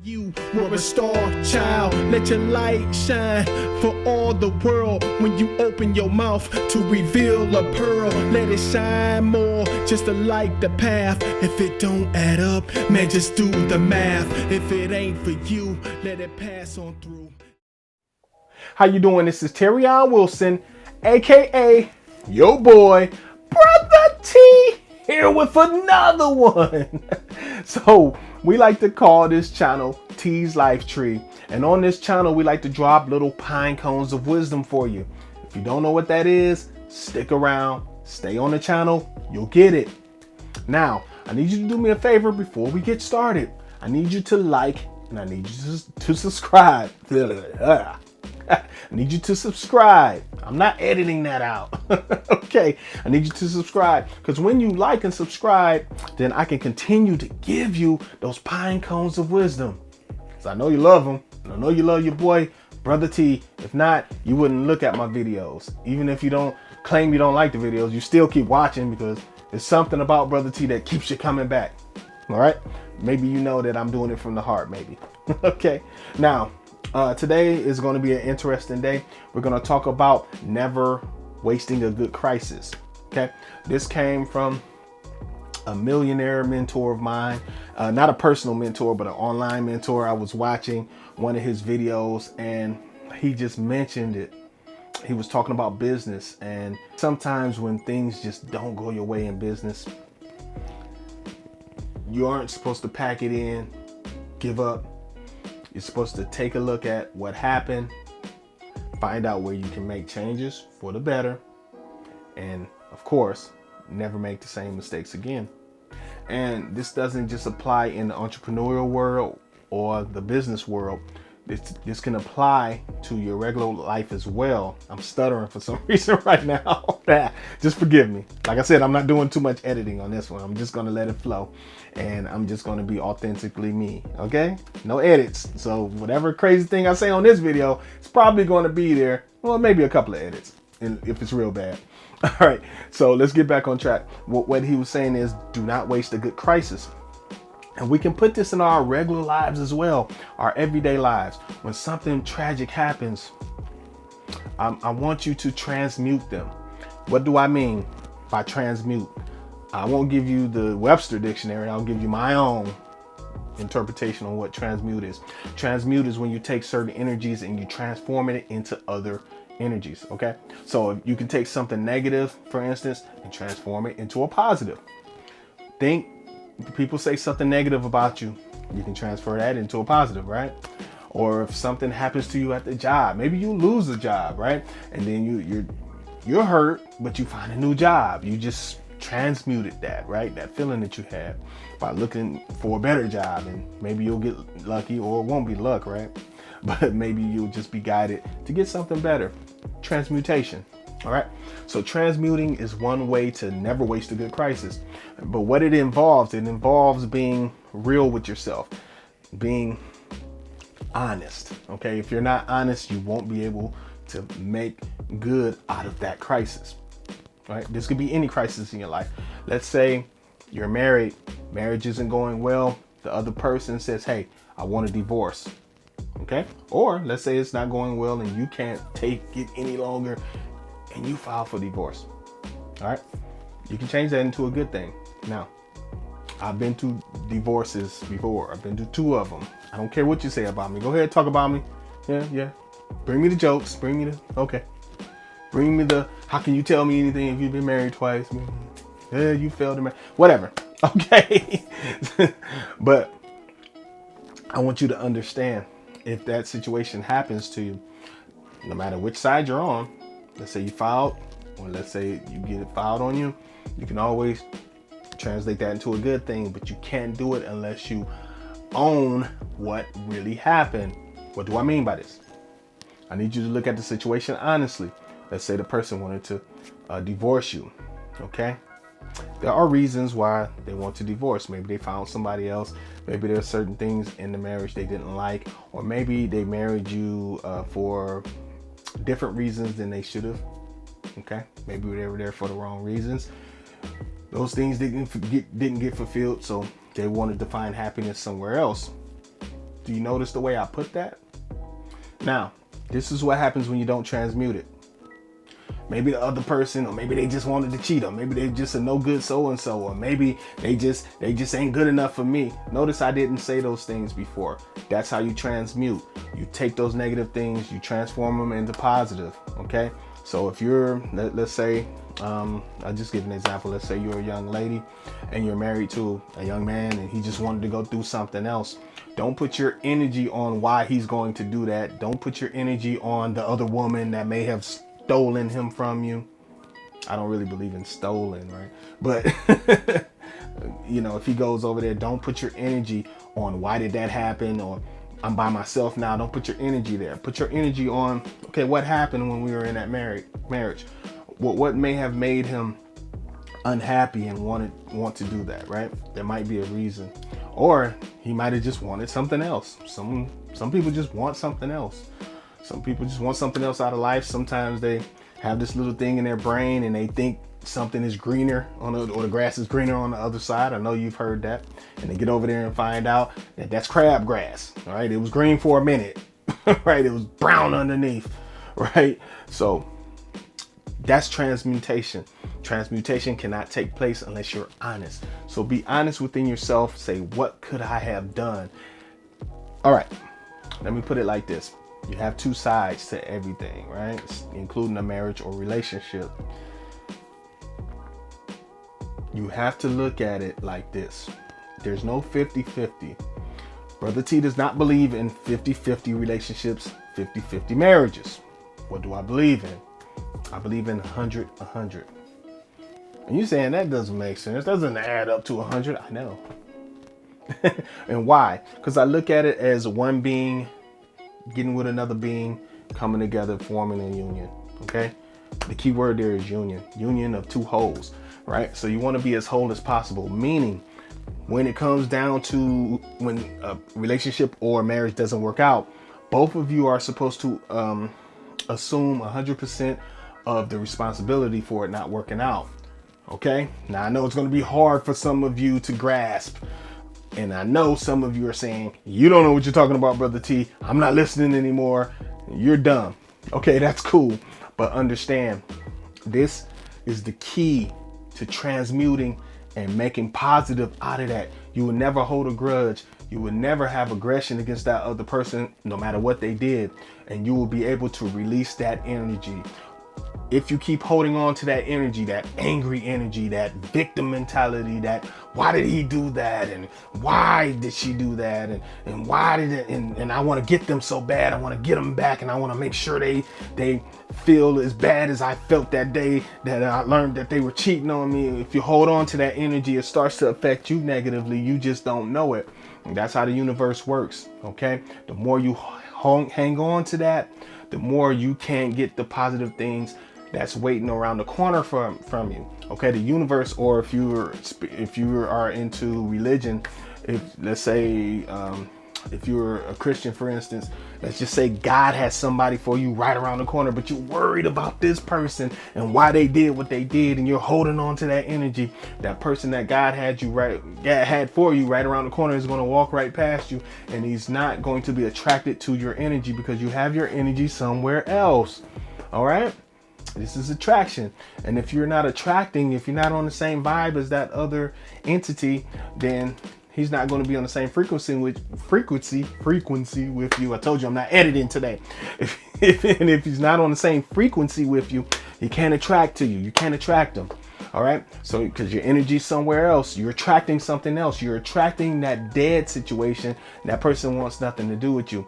You were a star child, let your light shine for all the world. When you open your mouth to reveal a pearl, let it shine more, just to light the path. If it don't add up, man, just do the math. If it ain't for you, let it pass on through. How you doing? This is Terrion Wilson, aka your boy, Brotha T, here with another one. So we like to call this channel T's Life Tree. And on this channel, we like to drop little pine cones of wisdom for you. If you don't know what that is, stick around, stay on the channel, you'll get it. Now, I need you to do me a favor before we get started. I need you to like and I need you to subscribe. I need you to subscribe. I'm not editing that out. Okay, I need you to subscribe, because when you like and subscribe, then I can continue to give you those pine cones of wisdom. Because I know you love them, and I know you love your boy, Brotha T. If not, you wouldn't look at my videos. Even if you don't claim you don't like the videos, you still keep watching, because there's something about Brotha T that keeps you coming back. All right? Maybe you know that I'm doing it from the heart, maybe. Okay, now, today is going to be an interesting day. We're going to talk about never wasting a good crisis. Okay, this came from a millionaire mentor of mine, not a personal mentor, but an online mentor. I was watching one of his videos and he just mentioned it. He was talking about business, and sometimes when things just don't go your way in business, you aren't supposed to pack it in, give up. You're supposed to take a look at what happened, find out where you can make changes for the better, and of course, never make the same mistakes again. And this doesn't just apply in the entrepreneurial world or the business world. This can apply to your regular life as well. I'm stuttering for some reason right now. Just forgive me. Like I said, I'm not doing too much editing on this one. I'm just going to let it flow, and I'm just going to be authentically me. Okay? No edits. So whatever crazy thing I say on this video, it's probably going to be there. Well, maybe a couple of edits if it's real bad. All right. So let's get back on track. What he was saying is, do not waste a good crisis. And we can put this in our regular lives as well, our everyday lives. When something tragic happens, I want you to transmute them. What do I mean by transmute? I won't give you the Webster dictionary. I'll give you my own interpretation on what transmute is. Transmute is when you take certain energies and you transform it into other energies. Okay, so you can take something negative, for instance, and transform it into a positive. Think. People say something negative about you, you can transfer that into a positive, right? Or if something happens to you at the job, maybe you lose a job, right? And then you're hurt, but you find a new job. You just transmuted that, right? That feeling that you had by looking for a better job, and maybe you'll get lucky, or it won't be luck, right? But maybe you'll just be guided to get something better. Transmutation. All right. So transmuting is one way to never waste a good crisis. But what it involves being real with yourself, being honest. Okay. If you're not honest, you won't be able to make good out of that crisis. All right. This could be any crisis in your life. Let's say you're married, marriage isn't going well. The other person says, hey, I want a divorce. Okay. Or let's say it's not going well and you can't take it any longer, and you file for divorce. All right, you can change that into a good thing. Now, I've been through divorces before. I've been through 2 of them. I don't care what you say about me. Go ahead, talk about me. Yeah. Bring me the jokes. Bring me the, how can you tell me anything if you've been married twice? Yeah, you failed to marry. Whatever. Okay. But I want you to understand, if that situation happens to you, no matter which side you're on, let's say you filed, or let's say you get it filed on you, you can always translate that into a good thing, but you can't do it unless you own what really happened. What do I mean by this? I need you to look at the situation honestly. Let's say the person wanted to divorce you. Okay. There are reasons why they want to divorce. Maybe they found somebody else. Maybe there are certain things in the marriage they didn't like, or maybe they married you for different reasons than they should have. Okay, maybe they were there for the wrong reasons. Those things didn't get fulfilled, so they wanted to find happiness somewhere else. Do you notice the way I put that? Now, this is what happens when you don't transmute it. Maybe the other person, or maybe they just wanted to cheat, or maybe they just a no good so-and-so, or maybe they just ain't good enough for me. Notice I didn't say those things before. That's how you transmute. You take those negative things, you transform them into positive, okay? So if you're, let's say, I'll just give an example. Let's say you're a young lady and you're married to a young man and he just wanted to go do something else. Don't put your energy on why he's going to do that. Don't put your energy on the other woman that may have stolen him from you. I don't really believe in stolen, right? But you know, if he goes over there, don't put your energy on why did that happen, or I'm by myself now. Don't put your energy there. Put your energy on, okay, what happened when we were in that marriage? What may have made him unhappy and want to do that, right? There might be a reason. Or he might have just wanted something else. Some people just want something else. Some people just want something else out of life. Sometimes they have this little thing in their brain and they think something is greener or the grass is greener on the other side. I know you've heard that. And they get over there and find out that that's crabgrass. All right. It was green for a minute. Right. It was brown underneath. Right. So that's transmutation. Transmutation cannot take place unless you're honest. So be honest within yourself. Say, what could I have done? All right. Let me put it like this. You have two sides to everything, right? Including a marriage or relationship. You have to look at it like this. There's no 50-50. Brother T does not believe in 50-50 relationships, 50-50 marriages. What do I believe in? I believe in 100-100. And you saying that doesn't make sense. Doesn't add up to 100. I know. And why? Because I look at it as one being getting with another being, coming together, forming a union. Okay. The key word there is union. Union of two wholes, right? So you want to be as whole as possible. Meaning, when it comes down to when a relationship or marriage doesn't work out, both of you are supposed to assume 100% of the responsibility for it not working out. Okay. Now I know it's going to be hard for some of you to grasp. And I know some of you are saying, you don't know what you're talking about, Brother T. I'm not listening anymore. You're dumb. Okay, that's cool. But understand, this is the key to transmuting and making positive out of that. You will never hold a grudge. You will never have aggression against that other person, no matter what they did. And you will be able to release that energy. If you keep holding on to that energy, that angry energy, that victim mentality, that why did he do that? And why did she do that? And why did it? And I want to get them so bad. I want to get them back. And I want to make sure they feel as bad as I felt that day that I learned that they were cheating on me. If you hold on to that energy, it starts to affect you negatively. You just don't know it. And that's how the universe works. Okay. The more you hang on to that, the more you can't get the positive things that's waiting around the corner from you. Okay, the universe, or if you are into religion, if let's say if you're a Christian, for instance, let's just say God has somebody for you right around the corner, but you're worried about this person and why they did what they did, and you're holding on to that energy. That person that God had for you right around the corner is going to walk right past you, and he's not going to be attracted to your energy because you have your energy somewhere else. All right. This is attraction. And if you're not attracting, if you're not on the same vibe as that other entity, then he's not going to be on the same frequency with you. I told you I'm not editing today. If he's not on the same frequency with you, he can't attract to you. You can't attract him. All right. So because your energy's somewhere else, you're attracting something else. You're attracting that dead situation. That person wants nothing to do with you.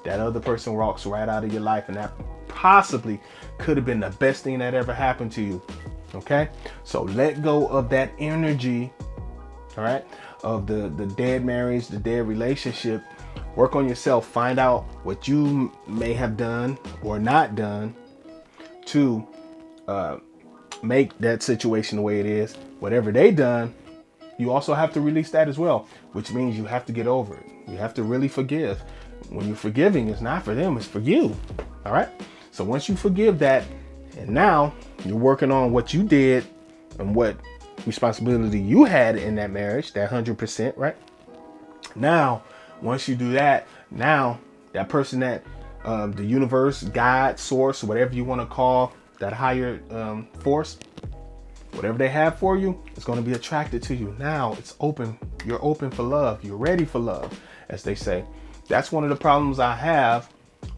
That other person walks right out of your life, and that possibly could have been the best thing that ever happened to you. Okay, so let go of that energy, all right, of the dead marriage, the dead relationship. Work on yourself. Find out what you may have done or not done to make that situation the way it is. Whatever they done, you also have to release that as well, which means you have to get over it. You have to really forgive. When you're forgiving, it's not for them, it's for you. All right. So once you forgive that, and now you're working on what you did and what responsibility you had in that marriage, that 100%, right? Now, Once you do that, now that person that the universe, God, source, whatever you want to call that higher force, whatever they have for you, is going to be attracted to you. Now it's open. You're open for love. You're ready for love, as they say. That's one of the problems I have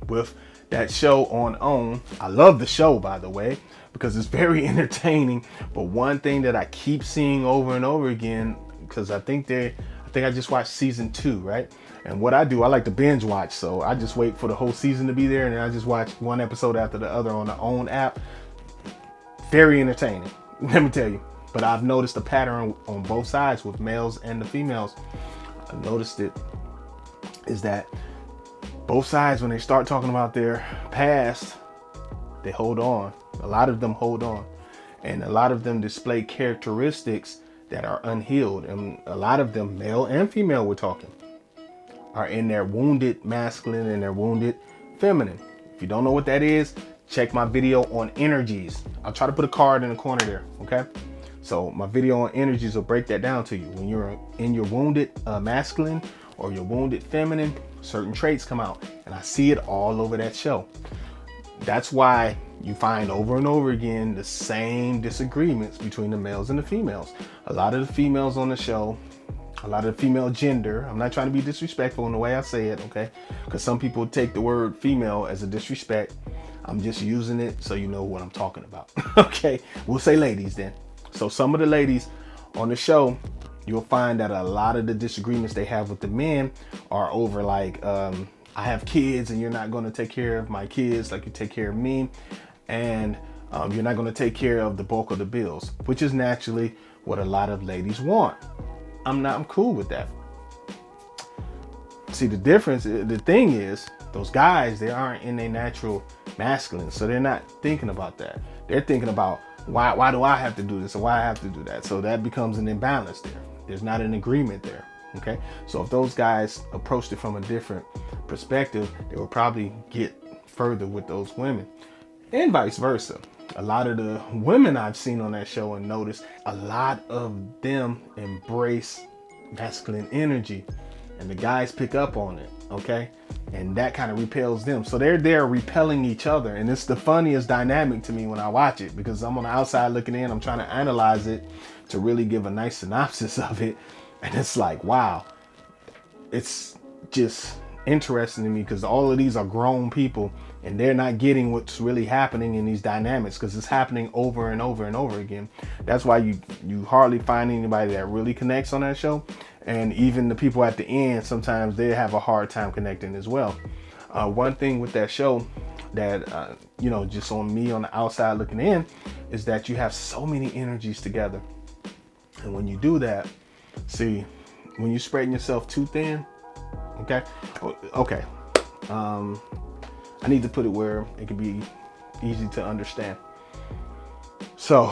with that show on OWN. I love the show, by the way, because it's very entertaining. But one thing that I keep seeing over and over again, because I think I just watched season 2, right? And what I do, I like to binge watch. So I just wait for the whole season to be there, and then I just watch one episode after the other on the OWN app. Very entertaining, let me tell you. But I've noticed a pattern on both sides with males and the females. I've noticed it is that both sides, when they start talking about their past, they hold on. A lot of them hold on. And a lot of them display characteristics that are unhealed. And a lot of them, male and female, we're talking, are in their wounded masculine and their wounded feminine. If you don't know what that is, check my video on energies. I'll try to put a card in the corner there, okay? So my video on energies will break that down to you. When you're in your wounded masculine or your wounded feminine, certain traits come out. And I see it all over that show. That's why you find over and over again the same disagreements between the males and the females. A lot of the females on the show, a lot of the female gender, I'm not trying to be disrespectful in the way I say it, okay? Because some people take the word female as a disrespect. I'm just using it so you know what I'm talking about. Okay, we'll say ladies then. So some of the ladies on the show, you'll find that a lot of the disagreements they have with the men are over like, I have kids and you're not going to take care of my kids like you take care of me. And you're not going to take care of the bulk of the bills, which is naturally what a lot of ladies want. I'm cool with that. See, the difference, the thing is, those guys, they aren't in their natural masculine. So they're not thinking about that. They're thinking about why do I have to do this or why I have to do that? So that becomes an imbalance there. There's not an agreement there. Okay. So if those guys approached it from a different perspective, they will probably get further with those women, and vice versa. A lot of the women I've seen on that show and noticed, a lot of them embrace masculine energy, and the guys pick up on it. Okay. And that kind of repels them. So they're there repelling each other. And it's the funniest dynamic to me when I watch it, because I'm on the outside looking in. I'm trying to analyze it to really give a nice synopsis of it. And it's like, wow, it's just interesting to me, because all of these are grown people and they're not getting what's really happening in these dynamics, because it's happening over and over and over again. That's why you hardly find anybody that really connects on that show. And even the people at the end, sometimes they have a hard time connecting as well. One thing with that show that, just on me on the outside looking in, is that you have so many energies together. And when you do that, see, when you're spreading yourself too thin, okay. I need to put it where it can be easy to understand. So,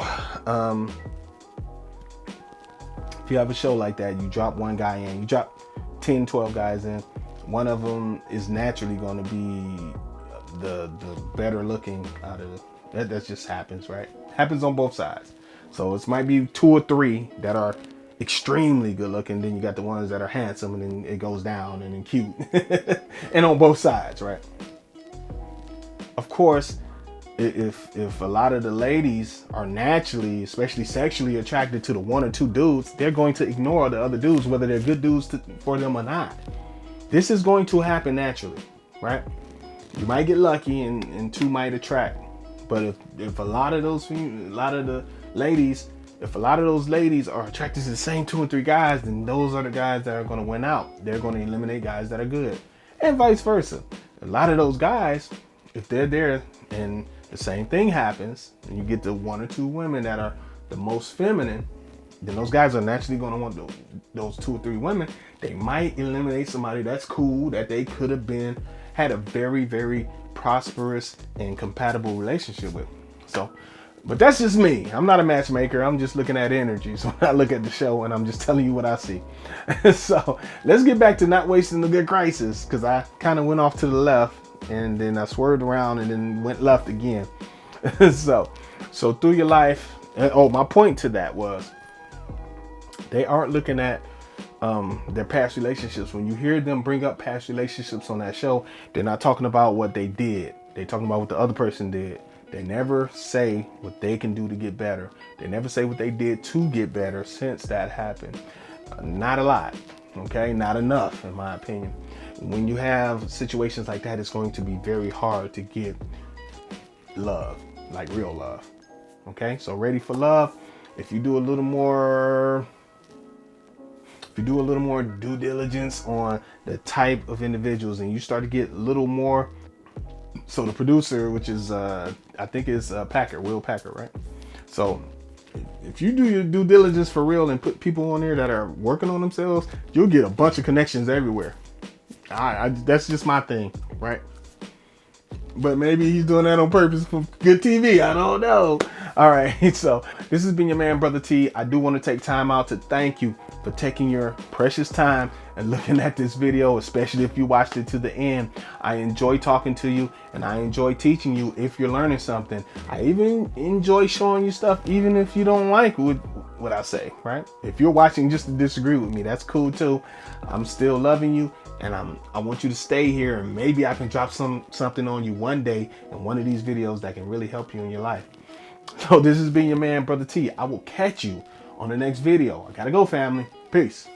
if you have a show like that, you drop one guy in, you drop 10, 12 guys in, one of them is naturally going to be the better looking out of that. That just happens, right? Happens on both sides. So it might be 2 or 3 that are extremely good looking. Then you got the ones that are handsome, and then it goes down and then cute. And on both sides, right? Of course, if a lot of the ladies are naturally, especially sexually attracted to the 1 or 2 dudes, they're going to ignore the other dudes, whether they're good dudes for them or not. This is going to happen naturally, right? You might get lucky and 2 might attract. But if a lot of those ladies are attracted to the same 2 or 3 guys, then those are the guys that are going to win out. They're going to eliminate guys that are good, and vice versa. A lot of those guys, if they're there and the same thing happens, and you get the 1 or 2 women that are the most feminine, then those guys are naturally going to want those 2 or 3 women. They might eliminate somebody that's cool, that they could have had a very, very prosperous and compatible relationship with. So, but that's just me. I'm not a matchmaker. I'm just looking at energy. So I look at the show and I'm just telling you what I see. So let's get back to not wasting the good crisis, because I kind of went off to the left and then I swerved around and then went left again. So through your life, my point to that was, they aren't looking at their past relationships. When you hear them bring up past relationships on that show, they're not talking about what they did. They're talking about what the other person did. They never say what they can do to get better. They never say what they did to get better since that happened. Not a lot, okay? Not enough, in my opinion. When you have situations like that, it's going to be very hard to get love, like real love, okay? So ready for love. If you do a little more due diligence on the type of individuals, and you start to get a little more, so the producer, which is I think is Packer, Will Packer, right? So if you do your due diligence for real and put people on there that are working on themselves, you'll get a bunch of connections everywhere. That's just my thing, right? But maybe he's doing that on purpose for good TV. I don't know. All right. So this has been your man, Brotha T. I do want to take time out to thank you for taking your precious time and looking at this video, especially if you watched it to the end. I enjoy talking to you, and I enjoy teaching you if you're learning something. I even enjoy showing you stuff, even if you don't like what I say, right? If you're watching just to disagree with me, that's cool too. I'm still loving you, and I want you to stay here, and maybe I can drop something on you one day in one of these videos that can really help you in your life. So this has been your man, Brotha T. I will catch you on the next video. I gotta go, family. Peace.